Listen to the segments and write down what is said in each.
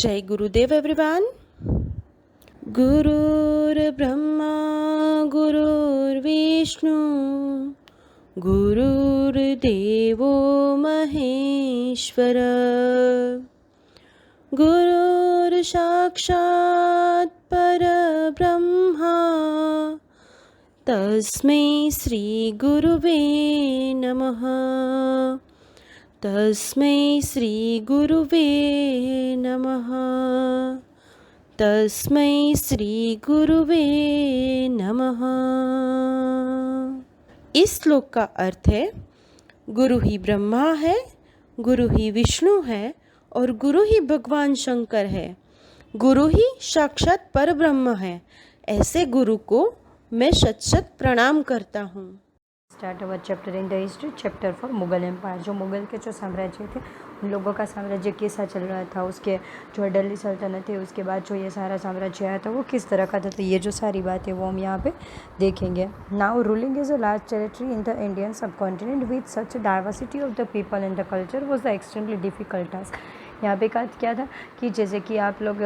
जय गुरुदेव एवरीवन। गुरुर्ब्रह्मा गुरुर्विष्णु गुरुर्देवो महेश्वर गुरुर्साक्षात् परब्रह्मा तस्मै श्री गुरुवे नमः। तस्मै श्री गुरुवे नमः। तस्मै श्री गुरुवे नमः। इस श्लोक का अर्थ है, गुरु ही ब्रह्मा है, गुरु ही विष्णु है और गुरु ही भगवान शंकर है। गुरु ही साक्षात परब्रह्म है। ऐसे गुरु को मैं शत शत प्रणाम करता हूँ। Start our chapter in the history, chapter four Mughal empire. जो मुगल के जो साम्राज्य थे, उन लोगों का साम्राज्य कैसा चल रहा था, उसके जो दिल्ली सल्तनत है, उसके बाद जो ये सारा साम्राज्य आया था वो किस तरह का था, तो ये जो सारी बातें वो हम यहाँ पे देखेंगे। Now ruling is a large territory in the Indian subcontinent with such diversity of the people and the culture was the extremely difficult task. यहाँ पे क्या था कि जैसे कि आप लोग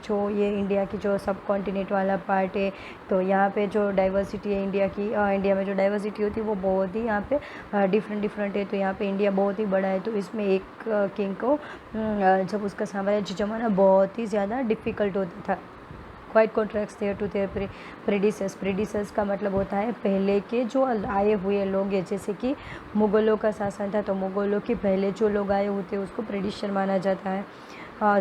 जो ये इंडिया की जो सब कॉन्टिनेंट वाला पार्ट है, तो यहाँ पे जो डाइवर्सिटी है इंडिया की, इंडिया में जो डाइवर्सिटी होती है वो बहुत ही यहाँ पे डिफरेंट है। तो यहाँ पे इंडिया बहुत ही बड़ा है, तो इसमें एक किंग को जब उसका साम्राज्य जमाना बहुत ही ज़्यादा डिफ़िकल्ट होता था। Quite contracts there to their predecessors का मतलब होता है पहले के जो आए हुए लोग हैं। जैसे कि मुग़लों का शासन था, तो मुग़लों के पहले जो लोग आए होते हैं उसको प्रेडिशन माना जाता है।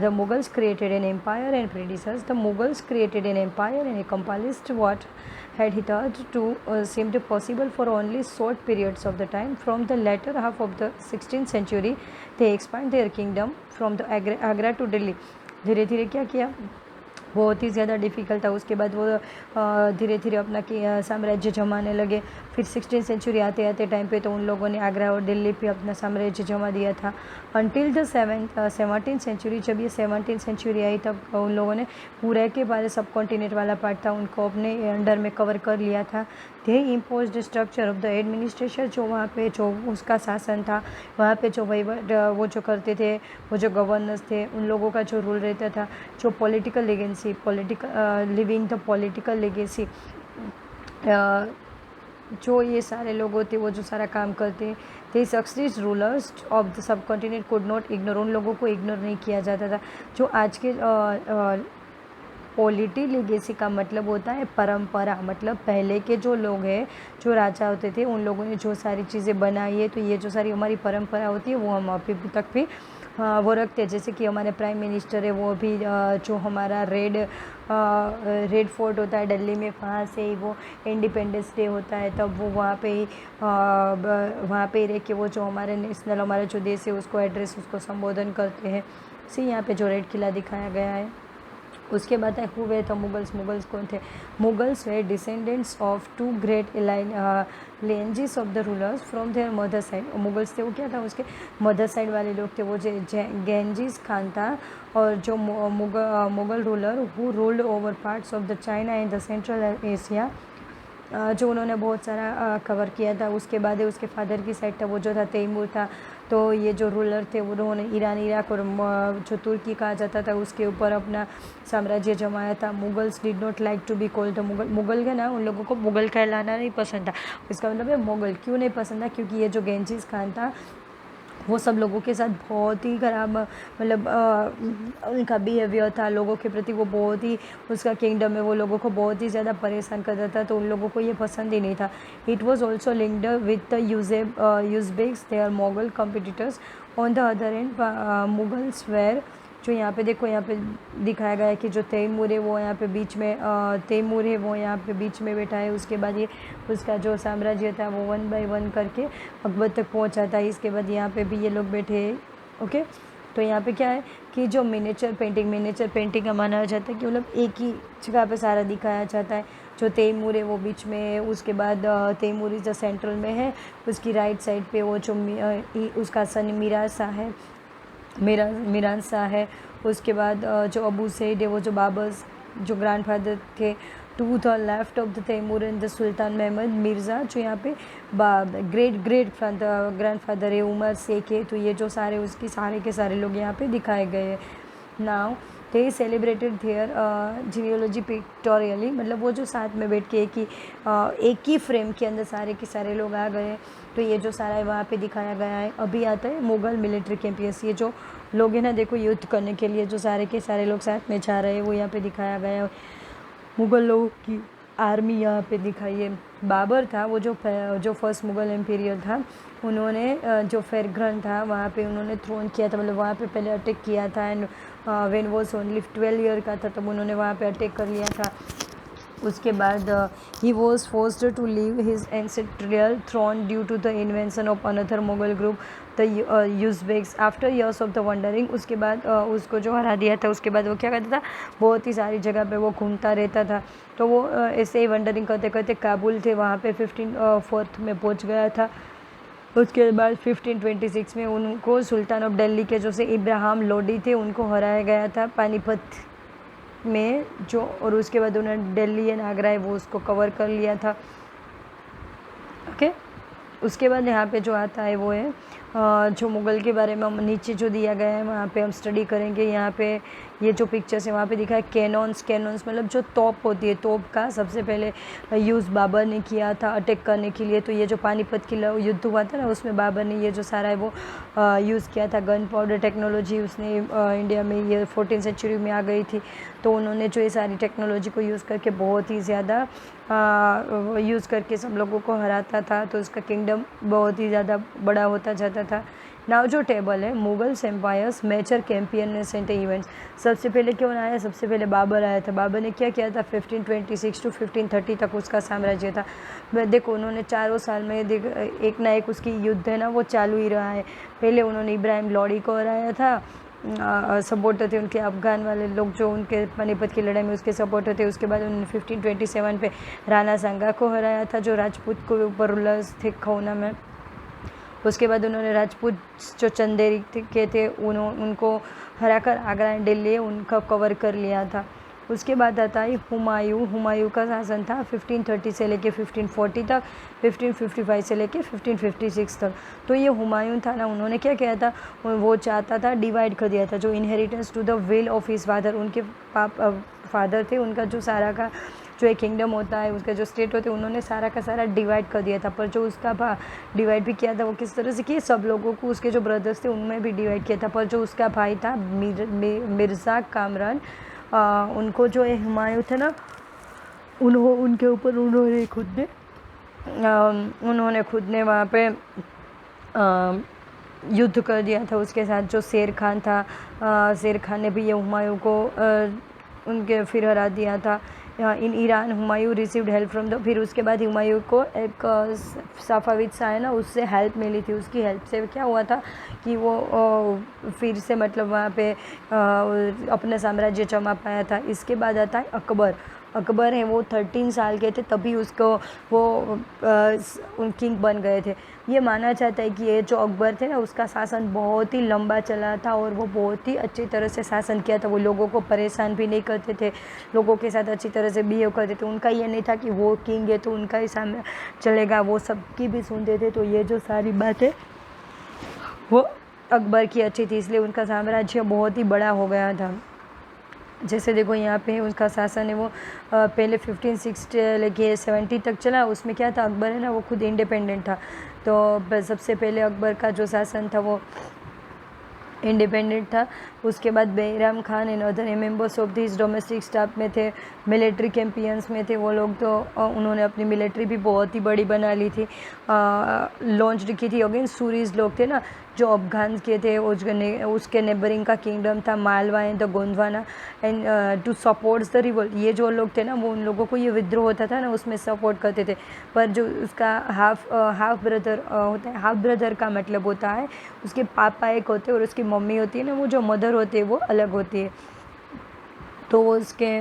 The Mughals created an empire and predecessors. The Mughals created an empire and accomplished what had hitherto seemed possible for only short periods of the time. From the latter half of the 16th century, they expanded their kingdom from the Agra to Delhi. धीरे धीरे क्या किया, बहुत ही ज़्यादा difficult था। उसके बाद वो धीरे धीरे अपना साम्राज्य जमाने लगे। फिर 16th सेंचुरी आते आते टाइम पे तो उन लोगों ने आगरा और दिल्ली पे अपना साम्राज्य जमा दिया था। अनटिल द 17th सेंचुरी, जब ये 17th सेंचुरी आई तब उन लोगों ने पूरा के बारे सब कॉन्टिनेंट वाला पार्ट था उनको अपने अंडर में कवर कर लिया था। दे impose the structure of the administration, जो वहाँ पे जो उसका शासन था, वहाँ पे जो वहीवट वो जो करते थे, वो जो गवर्नर्स थे, उन लोगों का जो रूल रहता था, जो political legacy, living the political legacy, जो ये सारे लोग होते वो जो सारा काम करते थे। Success rulers of the sub continent could not ignore, उन लोगों को इग्नोर नहीं किया जाता था। जो आज के पॉलिटी लेगेसी का मतलब होता है परंपरा, मतलब पहले के जो लोग हैं, जो राजा होते थे, उन लोगों ने जो सारी चीज़ें बनाई है, तो ये जो सारी हमारी परंपरा होती है वो हम अभी तक भी वो रखते हैं। जैसे कि हमारे प्राइम मिनिस्टर है, वो भी जो हमारा रेड फोर्ट होता है दिल्ली में, वहाँ से ही वो इंडिपेंडेंस डे होता है तब वो वहाँ पे ही रह के वो जो हमारे नेशनल, हमारा जो देश है उसको एड्रेस, उसको संबोधन करते हैं। इसी यहाँ पे जो रेड किला दिखाया गया है। उसके बाद है हु वे द मुगल्स कौन थे? Mughals were descendants of two great lineages of the rulers from their mother side. Mughals थे वो क्या था, उसके मदर साइड वाले लोग थे, वो गेंजिस खान था। और जो Mughal ruler who ruled over parts of the China and the central Asia, जो उन्होंने बहुत सारा कवर किया था। उसके बाद उसके फादर की साइड था, वो जो था तैमूर था। तो ये जो रूलर थे उन्होंने ईरान, इराक और जो तुर्की कहा जाता था उसके ऊपर अपना साम्राज्य जमाया था। Mughals did not like to be called the Mughal का ना, उन लोगों को मुगल कहलाना नहीं पसंद था। इसका मतलब है मुगल क्यों नहीं पसंद था, क्योंकि ये जो गेंजिस खान था वो सब लोगों के साथ बहुत ही खराब, मतलब उनका बिहेवियर था लोगों के प्रति, वो बहुत ही, उसका किंगडम में वो लोगों को बहुत ही ज़्यादा परेशान करता था, तो उन लोगों को ये पसंद ही नहीं था। It was also linked with the Uzbeks, they are Mughal competitors. On the other end Mughals were, जो यहाँ पे देखो, यहाँ पे दिखाया गया है कि जो तैमूर है वो यहाँ पे बीच में, तैमूर है वो यहाँ पे बीच में बैठा है। उसके बाद ये उसका जो साम्राज्य था वो 1 बाय 1 करके अकबर तक पहुँचा था। इसके बाद यहाँ पे भी ये लोग बैठे हैं। ओके, तो यहाँ पे क्या है कि जो मिनिएचर पेंटिंग का माना जाता है कि मतलब एक ही जगह पे सारा दिखाया जाता है। जो तैमूर है वो बीच में है, उसके बाद तैमूर जो सेंट्रल में है, उसकी राइट साइड पे वो जो उसका सन मीरान शाह है। उसके बाद जो अबू सईद है, वो जो बाबर जो ग्रैंडफादर थे, to the left of the Timur and the sultan Mahmud Mirza, जो यहाँ पे ग्रेट ग्रैंडफादर है, उमर शेख है। तो ये जो सारे उसकी सारे के सारे लोग यहाँ पे दिखाए गए हैं। Now they celebrated their genealogy pictorially, मतलब वो जो साथ में बैठ के एक ही फ्रेम के अंदर सारे के सारे लोग आ गए, तो ये जो सारा है वहाँ पे दिखाया गया है। अभी आता है मुग़ल मिलिट्री कैंपियंस, ये जो लोग हैं ना देखो युद्ध करने के लिए जो सारे के सारे लोग साथ में जा रहे हैं वो यहाँ पे दिखाया गया है। मुग़ल लोगों की आर्मी यहाँ पे दिखाई है। बाबर था वो जो फर्स्ट मुग़ल एम्पीरियल था, उन्होंने जो फेरग्रन था वहाँ पे उन्होंने थ्रोन किया था, मतलब वहाँ पे पहले अटैक किया था। And when was only 12 year का था तब उन्होंने वहाँ पे अटैक कर लिया था। उसके बाद he was forced to leave his ancestral throne due to the invention of another Mughal group the Uzbeks after years of the wandering. उसके बाद उसको जो हरा दिया था उसके बाद वो क्या करता था, बहुत ही सारी जगह पे वो घूमता रहता था। तो वो ऐसे ही वंडरिंग करते करते काबुल थे वहाँ पे 1504 में पहुँच गया था। उसके बाद 1526 में उनको सुल्तान ऑफ दिल्ली के जो से इब्राहिम लोडी थे उनको हराया गया था पानीपत में जो, और उसके बाद उन्होंने दिल्ली एंड आगरा है वो उसको कवर कर लिया था। ओके, उसके बाद यहाँ पे जो आता है वो है जो मुग़ल के बारे में हम नीचे जो दिया गया है वहाँ पे हम स्टडी करेंगे। यहाँ पे ये जो पिक्चर्स है वहाँ पे दिखा है कैनॉन्स मतलब जो तोप होती है, तोप का सबसे पहले यूज़ बाबर ने किया था अटैक करने के लिए। तो ये जो पानीपत की युद्ध हुआ था ना उसमें बाबर ने ये जो सारा है वो यूज़ किया था। गन पाउडर टेक्नोलॉजी उसने इंडिया में ये 14th सेंचुरी में आ गई थी, तो उन्होंने जो ये सारी टेक्नोलॉजी को यूज़ करके बहुत ही ज़्यादा यूज़ करके सब लोगों को हराता था, तो उसका किंगडम बहुत ही ज़्यादा बड़ा होता जाता था। नाउ जो टेबल है Mughals empires major campaigns and events, सबसे पहले कौन आया, सबसे पहले बाबर आया था। बाबर ने क्या किया था, 1526 टू 1530 तक उसका साम्राज्य था। देखो उन्होंने 4 साल में एक ना एक उसकी युद्ध है ना वो चालू ही रहा है। पहले उन्होंने इब्राहिम लोडी को हराया था, सपोर्टर थे उनके अफ़गान वाले लोग जो उनके पानीपत की लड़ाई में उसके सपोर्टर थे। उसके बाद उन्होंने 1527 पे राणा सांगा को हराया था जो राजपूत को ऊपर रूलर्स थे खौना में। उसके बाद उन्होंने राजपूत जो चंदेरी के थे उनको हराकर आगरा एंड दिल्ली उनका कवर कर लिया था। उसके बाद आता है हुमायूं का शासन था 1530 से लेके 1540 तक, 1555 से लेके 1556 तक। तो ये हुमायूं था ना, उन्होंने क्या किया था, वो चाहता था डिवाइड कर दिया था जो inheritance to the will of his father, उनके फादर थे, उनका जो सारा का जो एक किंगडम होता है उसका जो स्टेट होते हैं उन्होंने सारा का सारा डिवाइड कर दिया था। पर जो उसका डिवाइड भी किया था वो किस तरह से किया, सब लोगों को उसके जो ब्रदर्स थे उनमें भी डिवाइड किया था। पर जो उसका भाई था मिर्ज़ा कामरान, उनको जो हुमायूं थे ना उनके ऊपर उन्होंने खुद ने वहाँ पे युद्ध कर दिया था उसके साथ। जो शेर खान था, शेर खान ने भी ये हुमायूं को उनके फिर हरा दिया था। In Iran Humayun received help from the, फिर उसके बाद हुमायूं को एक सफ़ाविद शाह है ना उससे हेल्प मिली थी। उसकी हेल्प से क्या हुआ था कि वो फिर से मतलब वहाँ पे अपना साम्राज्य जमा पाया था। इसके बाद आता है अकबर है, वो 13 साल के थे तभी उसको वो किंग बन गए थे। ये माना जाता है कि ये जो अकबर थे ना उसका शासन बहुत ही लंबा चला था और वो बहुत ही अच्छी तरह से शासन किया था। वो लोगों को परेशान भी नहीं करते थे, लोगों के साथ अच्छी तरह से बिहेव करते थे। उनका ये नहीं था कि वो किंग है तो उनका ही सामने चलेगा, वो सबकी भी सुनते थे। तो ये जो सारी बातें वो अकबर की अच्छी थी, इसलिए उनका साम्राज्य बहुत ही बड़ा हो गया था। जैसे देखो यहाँ पे उसका शासन है वो पहले 1560 लेके 70 तक चला। उसमें क्या था, अकबर है ना वो खुद इंडिपेंडेंट था। तो सबसे पहले अकबर का जो शासन था वो इंडिपेंडेंट था। उसके बाद Bairam Khan and other members of this domestic staff में थे, मिलिट्री कैंपियंस में थे वो लोग। तो उन्होंने अपनी मिलिट्री भी बहुत ही बड़ी बना ली थी, लॉन्च की थी अगेंस्ट सूरीज लोग थे ना जो अफगान के थे। उसके नेबरिंग का किंगडम था Malwa and the Gondwana and to supports the revolt. ये जो लोग थे ना वो उन लोगों को ये विद्रोह होता था ना उसमें सपोर्ट करते थे। पर जो उसका हाफ ब्रदर होता है, हाफ ब्रदर का मतलब होता है उसके पापा एक होते हैं और उसकी मम्मी होती है ना, वो जो मदर होती है वो अलग होती है। तो वो उसके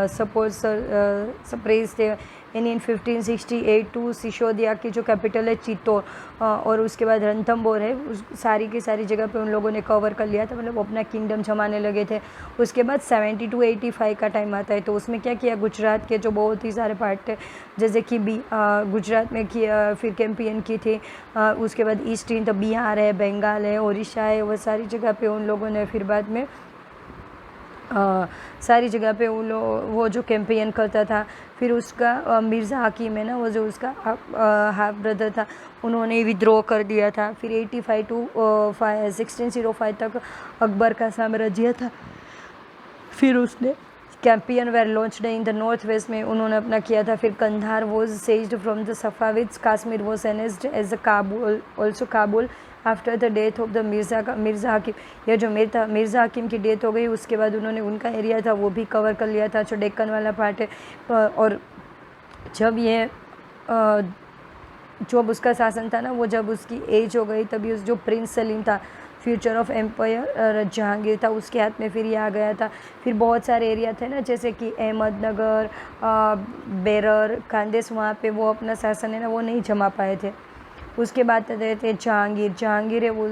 सपोर्ट सरप्रेज थे। इन 1568 टू सिशोदिया की जो कैपिटल है चित्तौड़, और उसके बाद रणथंबोर है, उस सारी की सारी जगह पे उन लोगों ने कवर कर लिया था, मतलब अपना किंगडम जमाने लगे थे। उसके बाद 70 to 85 का टाइम आता है। तो उसमें क्या किया, गुजरात के जो बहुत ही सारे पार्ट थे जैसे कि गुजरात में फिर कैंपियन की थी। उसके बाद ईस्ट इन तो बिहार है, बंगाल है, उड़ीसा है, वो सारी जगह पे उन लोगों ने फिर बाद में सारी जगह पे वो जो कैंपेन करता था। फिर उसका मिर्ज़ा हकीम है ना, वो जो उसका हाफ ब्रदर था, उन्होंने विद्रोह कर दिया था। फिर 85 to 1605 तक अकबर का साम्राज्य था। फिर उसने campaign were launched in the north west में उन्होंने अपना किया था। फिर Kandahar was seized from the Safavids, Kashmir was annexed as Kabul, also Kabul after the death of the Mirza Hakim. ये जो मिर्ज़ा हकीम की डेथ हो गई, उसके बाद उन्होंने उनका एरिया था वो भी कवर कर लिया था, जो डेक्कन वाला पार्ट है। और जब ये जब उसका शासन था ना, वो जब उसकी एज हो गई, तभी उस जो प्रिंस सलीम था, फ्यूचर ऑफ एम्पायर जहांगीर था, उसके हाथ में फिर ये आ गया था। फिर बहुत सारे एरिया थे ना, जैसे कि अहमदनगर, बेरर, खानदेश, वहाँ पे वो अपना शासन है ना वो नहीं जमा पाए थे। उसके बाद थे जहांगीर है वो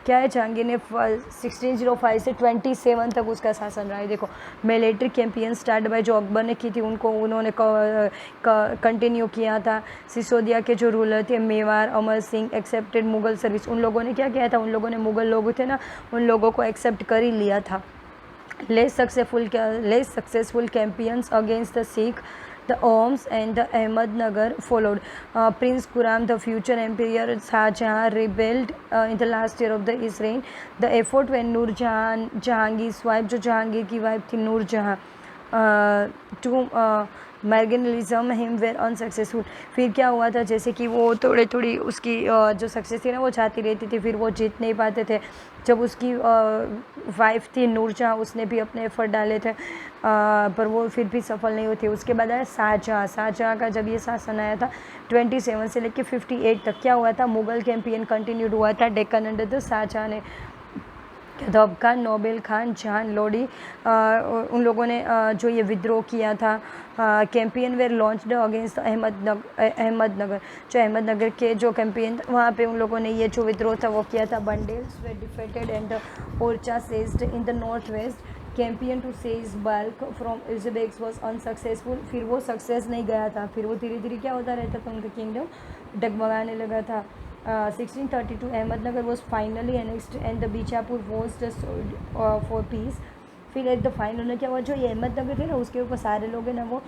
क्या है, जहांगीर ने 1605 से 27 तक उसका शासन रहा है। देखो, मिलिट्री कैंपेन स्टार्ट बाय जो अकबर ने की थी, उन्होंने कंटिन्यू किया था। सिसोदिया के जो रूलर थे, मेवाड़, अमर सिंह, एक्सेप्टेड मुगल सर्विस। उन लोगों ने क्या किया था, उन लोगों ने मुगल लोग थे ना, उन लोगों को एक्सेप्ट कर ही लिया था। Less successful campaigns against the Sikh, the Ohms and the Ahmednagar followed. Prince Khurram, the future emperor Shah Jahan, rebelled in the last year of his reign. The effort when Nur Jahan, Jahangir's wife, जो जहांगीर की wife थी नूर जहाँ, to marginalism him were unsuccessful. फिर क्या हुआ था, जैसे कि वो थोड़ी उसकी जो सक्सेस थी ना वो चाहती रहती थी, फिर वो जीत नहीं पाते थे। जब उसकी वाइफ थी नूरजहाँ, उसने भी अपने एफर्ट डाले थे, पर वो फिर भी सफल नहीं हुई थी। उसके बाद आया शाहजहाँ का जब ये शासन आया था 27 से लेकर 58 तक, क्या हुआ था, मुगल कैंपेन कंटिन्यूड हुआ था डेक्कन अंडर द शाहजहाँ ने। दब खान, नोबेल खान, जहान लोडी, उन लोगों ने जो ये विद्रोह किया था। Campaign were launched against Ahmednagar, जो अहमदनगर के जो कैंपेन वहाँ पे उन लोगों ने ये जो विद्रोह था वो किया था। Bundelas were defeated and Orchha seized in the north west. Campaign to seize Balkh from Uzbeks was unsuccessful. फिर वो सक्सेस नहीं गया था, फिर वो धीरे धीरे क्या होता रहता था, उनका किंगडम डगमगाने लगा था। 1632 Ahmednagar was finally annexed and the Bijapur was just for peace. फिर एट द फाइनल में क्या हुआ, जो ये अहमदनगर थे ना उसके ऊपर सारे लोग हैं ना वो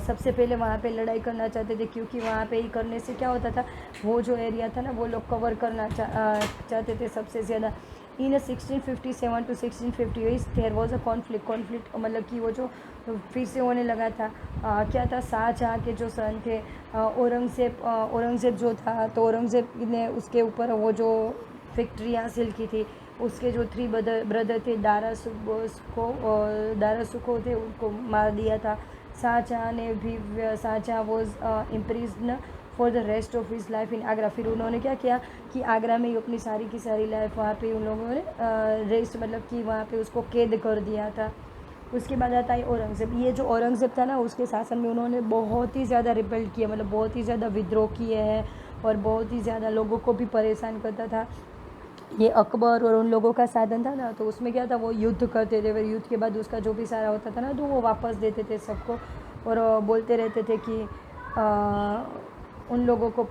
सबसे पहले वहाँ पे लड़ाई करना चाहते थे, क्योंकि वहाँ पे ही करने से क्या होता था, वो जो एरिया था ना वो लोग कवर करना चाहते थे सबसे ज़्यादा। In 1657 to 1658 there was a conflict मतलब कि वो जो फिर से होने लगा था। क्या था, शाहजहाँ के जो सन थे औरंगज़ेब जो था, तो औरंगज़ेब ने उसके ऊपर वो जो विक्ट्री हासिल की थी। उसके जो 3 ब्रदर थे, दारा सुखो थे, उनको मार दिया था। Shah Jahan was imprisoned for the rest of his life in Agra. फिर उन्होंने क्या किया कि आगरा में ही अपनी सारी की सारी लाइफ वहाँ पे उन लोगों ने रेस्ट मतलब कि वहाँ पे उसको कैद कर दिया था। उसके बाद आता है औरंगज़ेब। ये जो औरंगज़ेब था ना उसके शासन में उन्होंने बहुत ही ज़्यादा रिबेल्ट किया, मतलब बहुत ही ज़्यादा विद्रोह किए हैं और बहुत ही ज़्यादा लोगों को भी परेशान करता था। ये अकबर और उन लोगों का साधन था ना, तो उसमें क्या था, वो युद्ध करते थे। फिर युद्ध के बाद उसका जो भी सारा होता था ना तो वो वापस देते थे सबको, और बोलते रहते थे कि उन लोगों को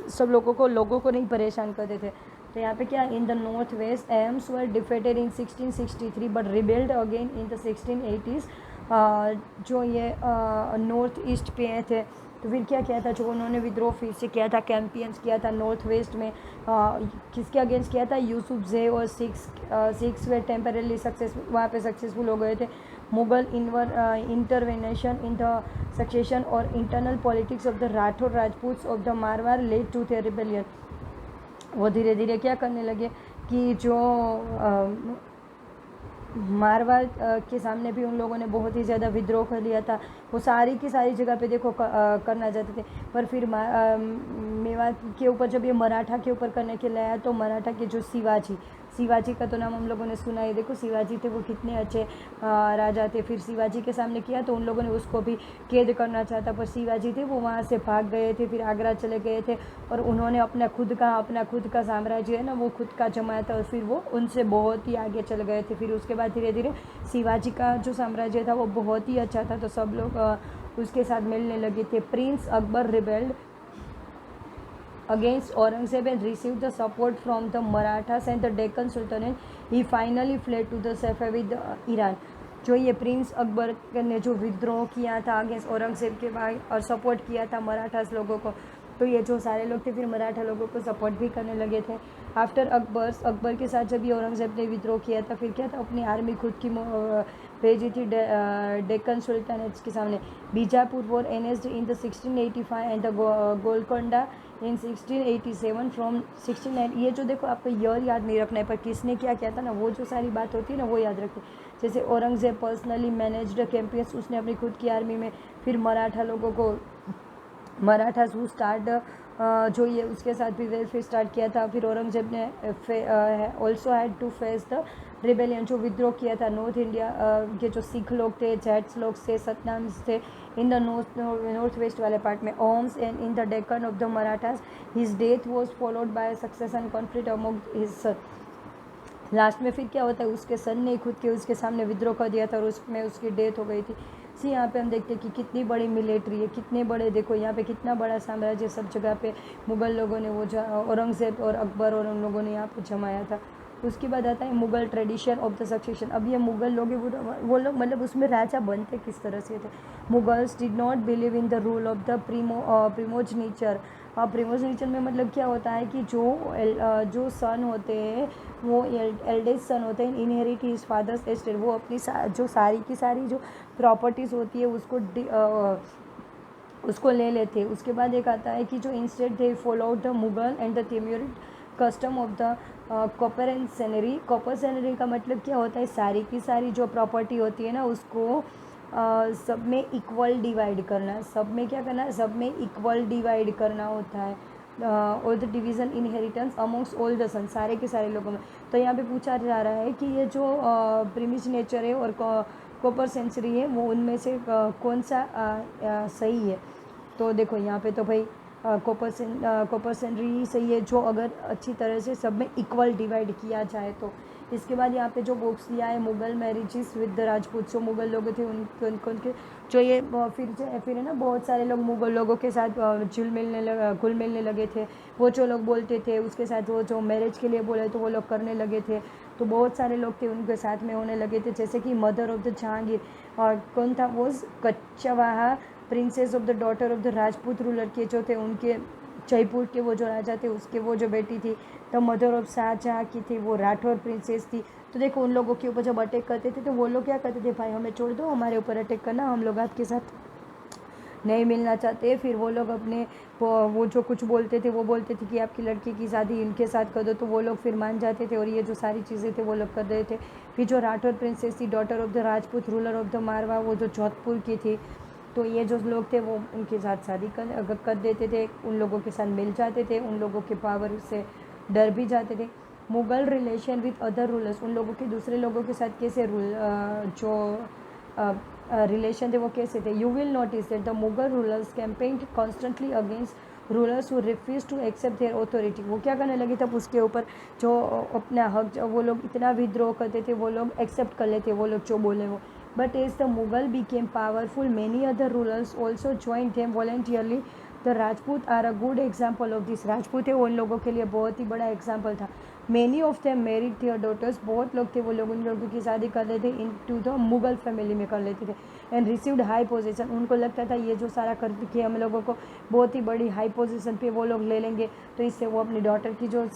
सब लोगों को नहीं परेशान करते थे। तो यहाँ पे क्या, इन the north waste AIIMS were defeated in 1663 but rebelled again in the 1680s। जो ये नॉर्थ ईस्ट पे थे, तो फिर क्या किया था, जो उन्होंने विद्रोह फिर से किया था, कैंपेन्स किया था नॉर्थ वेस्ट में। किसके अगेंस्ट किया था, यूसुफ जे और सिक्स वे टेम्परली वहाँ पे सक्सेसफुल हो गए थे। Mughal intervention in the succession और internal politics of the Rathore Rajputs of the Marwar led to the rebellion. वो धीरे धीरे क्या करने लगे कि जो मारवाड़ के सामने भी उन लोगों ने बहुत ही ज़्यादा विद्रोह कर लिया था। वो सारी की सारी जगह पे देखो करना चाहते थे, पर फिर मेवाड़ के ऊपर जब ये मराठा के ऊपर करने के लिए आया, तो मराठा के जो शिवाजी का तो नाम हम लोगों ने सुना है। देखो शिवाजी थे, वो कितने अच्छे राजा थे। फिर शिवाजी के सामने किया तो उन लोगों ने उसको भी कैद करना चाहता, पर शिवाजी थे वो वहाँ से भाग गए थे, फिर आगरा चले गए थे और उन्होंने अपना खुद का साम्राज्य है ना वो खुद का जमाया था, और फिर वो उनसे बहुत ही आगे चले गए थे। फिर उसके बाद धीरे धीरे शिवाजी का जो साम्राज्य था वो बहुत ही अच्छा था, तो सब लोग उसके साथ मिलने लगे थे। Prince Akbar rebelled against Aurangzeb and received the support from the Marathas and the Deccan Sultanate. He finally fled to the Safavid Iran. जो ये प्रिंस अकबर ने जो विद्रोह किया था अगेंस्ट औरंगज़ेब के बाद और सपोर्ट किया था मराठास लोगों को, तो ये जो सारे लोग थे फिर मराठा लोगों को सपोर्ट भी करने लगे थे। आफ्टर अकबर के साथ जब ये औरंगज़ेब ने विद्रोह किया था, फिर क्या था, अपनी आर्मी खुद की भेजी थी डेक्कन सुल्तानेट्स के सामने। Bijapur war annexed in the 1685 and the Golconda in 1687 from 1690। ये जो देखो आपको ईयर याद नहीं रखना है, पर किसने क्या किया था ना, वो जो सारी बात होती है ना वो याद रखिए। जैसे औरंगज़ेब पर्सनली मैनेज्ड कैंपेन्स, उसने अपनी खुद की आर्मी में फिर मराठा लोगों को, मराठास हु स्टार्ट जो ये उसके साथ फिर स्टार्ट किया था। फिर औरंगज़ेब ने also had to face the rebellion, जो विद्रोह किया था नॉर्थ इंडिया के जो सिख लोग थे, जैट्स लोग से, सतनाम्स थे इन द नॉर्थ वेस्ट वाले पार्ट में, Ahoms and in the Deccan of the Marathas. His death was followed by succession conflict among his son. Last में फिर क्या होता है, उसके सन ने खुद के उसके सामने विद्रोह कर दिया था और उसमें उसकी डेथ हो गई थी। सी यहाँ पे हम देखते हैं कि कितनी बड़ी मिलिट्री है, कितने बड़े, देखो यहाँ पे कितना बड़ा साम्राज्य, सब जगह पे मुग़ल लोगों ने वो औरंगज़ेब और अकबर और उन लोगों ने यहाँ पे जमाया था। उसके बाद आता है Mughal tradition of the succession. अब ये मुग़ल लोग वो लोग मतलब उसमें राजा बनते किस तरह से थे। Mughals did not believe in the rule of the primogeniture. Primogeniture में मतलब क्या होता है कि जो सन होते हैं वो एल्डेस्ट सन होते हैं, इनहेरिट हिज फादर्स एस्टेट, वो अपनी जो सारी की सारी जो प्रॉपर्टीज़ होती है उसको ले लेते हैं। उसके बाद एक आता है कि जो instead they follow the Mughal and the Timurid custom of the coparcenary. Coparcenary का मतलब क्या होता है, सारी की सारी जो प्रॉपर्टी होती है ना उसको सब में इक्वल डिवाइड करना, सब में क्या करना है, सब में इक्वल डिवाइड करना होता है। और the division inheritance amongst all the son, सारे के सारे लोगों में। तो यहाँ पे पूछा जा रहा है कि ये जो प्रिमिज नेचर है और कॉपर सेंचुरी है वो उनमें से कौन सा सही है। तो देखो यहाँ पे तो भाई कॉपर सेंचुरी सही है, जो अगर अच्छी तरह से सब में इक्वल डिवाइड किया जाए तो। इसके बाद यहाँ पे जो बुक्स दिया है, Mughal marriages with the Rajput, जो मुग़ल लोग थे उनके जो ये फिर है ना, बहुत सारे लोग मुग़ल लोगों के साथ घुल मिलने लगे थे। वो जो लोग बोलते थे उसके साथ वो जो मैरिज के लिए बोले तो वो लोग करने लगे थे। तो बहुत सारे लोग थे उनके साथ में होने लगे थे, जैसे कि मदर ऑफ द जहांगीर, और कौन था वो, Kachhwaha princess of the daughter of the Rajput ruler के जो थे, उनके जयपुर के वो जो राजा थे उसके वो जो बेटी थी, द मदर ऑफ शाहजहाँ की थी, वो राठौर प्रिंसेस थी। तो देखो उन लोगों के ऊपर जब अटैक करते थे तो वो लोग क्या करते थे, भाई हमें छोड़ दो, हमारे ऊपर अटैक करना, हम लोग आपके साथ नहीं मिलना चाहते। फिर वो लोग अपने वो जो कुछ बोलते थे वो बोलते थे कि आपकी लड़की की शादी इनके साथ कर दो, तो वो लोग फिर मान जाते थे और ये जो सारी चीज़ें थे वो लोग कर रहे थे। फिर जो राठौर प्रिंसेस थी, daughter of the Rajput ruler of the Marwar, वो जो जोधपुर की थी, तो ये जो लोग थे वो उनके साथ शादी कर देते थे, उन लोगों के साथ मिल जाते थे, उन लोगों के पावर से डर भी जाते थे। Mughal relation with other rulers, उन लोगों के दूसरे लोगों के साथ कैसे रिलेशन थे वो कैसे थे। You will notice that the Mughal rulers campaigned constantly against rulers who refuse to accept their authority. वो क्या करने लगे तब उसके ऊपर जो अपना हक, वो लोग इतना विद्रोह करते थे, वो लोग एक्सेप्ट कर लेते वो लोग जो बोले वो। But as the Mughal became powerful, many other rulers also joined them voluntarily. The Rajput are a good example of this. Rajput है उन लोगों के लिए बहुत ही बड़ा एग्जाम्पल था। Many of them married their daughters. बहुत लोग थे वो लोग उन लोगों की शादी कर लेते into the मुग़ल फैमिली में कर लेते थे। And received high position. उनको लगता था ये जो सारा करके हम लोगों को बहुत ही बड़ी हाई पोजीशन पे वो लोग ले लेंगे, तो इससे वो अपनी डॉटर की जो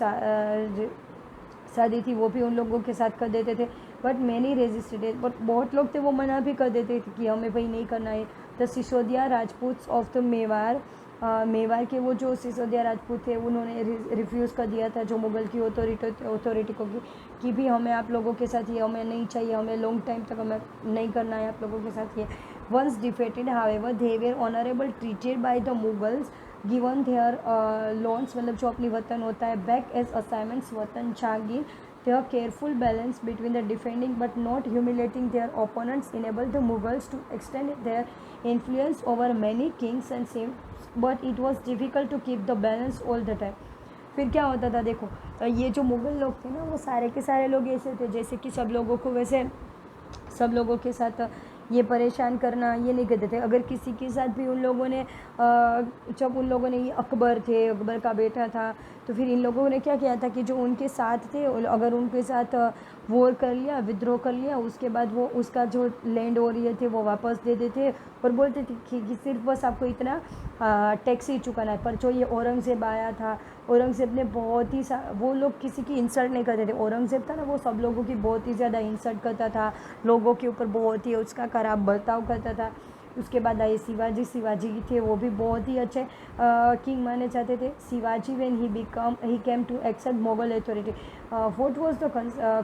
शादी थी वो भी उन लोगों के साथ कर देते थे। बट मैनी रेजिस्टेड, बट बहुत लोग थे वो मना भी कर देते थे कि हमें भाई नहीं करना है। The Sisodia Rajput of the Mewar के वो जो सिसोदिया राजपूत थे उन्होंने रिफ्यूज़ कर दिया था जो मुग़ल की अथॉरिटी को कि भी हमें आप लोगों के साथ ये हमें नहीं चाहिए, हमें लॉन्ग टाइम तक हमें नहीं करना है आप लोगों के साथ ये। Once defeated however they were honourable treated by the Mughals given their loans, मतलब जो अपनी वतन होता है बैक एज असाइनमेंट्स वतन Jahangir. Their careful balance between the defending but not humiliating their opponents enabled the Mughals to extend their influence over many kings and saints, but it was difficult to keep the balance all the time. फिर क्या होता था, देखो ये जो मुग़ल लोग थे ना वो सारे के सारे लोग ऐसे थे जैसे कि सब लोगों को वैसे सब लोगों के साथ ये परेशान करना ये नहीं करते थे। अगर किसी के साथ भी उन लोगों ने जब उन लोगों ने, ये अकबर थे, अकबर का बेटा था, तो फिर इन लोगों ने क्या किया था कि जो उनके साथ थे, अगर उनके साथ वॉर कर लिया, विद्रोह कर लिया, उसके बाद वो उसका जो लैंड और ये थे वो वापस दे देते और बोलते थे कि सिर्फ बस आपको इतना टैक्स ही चुकाना है। पर जो ये औरंगज़ेब आया था, औरंगज़ेब ने बहुत ही वो लोग किसी की इंसल्ट नहीं करते थे। औरंगज़ेब था ना, वो सब लोगों की बहुत ही ज़्यादा इंसल्ट करता था, लोगों के ऊपर बहुत ही उसका खराब बर्ताव करता था। उसके बाद आए शिवाजी। शिवाजी थे, वो भी बहुत ही अच्छे किंग माने जाते थे। Shivaji when he came to accept Mughal authority, what was the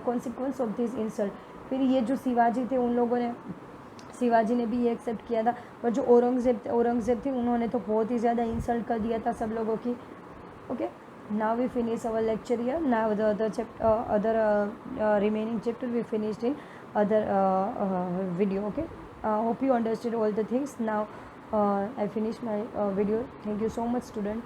consequence of this insult. फिर ये जो शिवाजी थे, उन लोगों ने, शिवाजी ने भी ये एक्सेप्ट किया था। पर जो औरंगज़ेब थे, उन्होंने तो बहुत ही ज़्यादा इंसल्ट कर दिया था सब लोगों की। Okay, now we finish our lecture here. Now the other remaining chapter we finished in other video. Okay, hope you understood all the things. Now I finish my video. Thank you so much, student.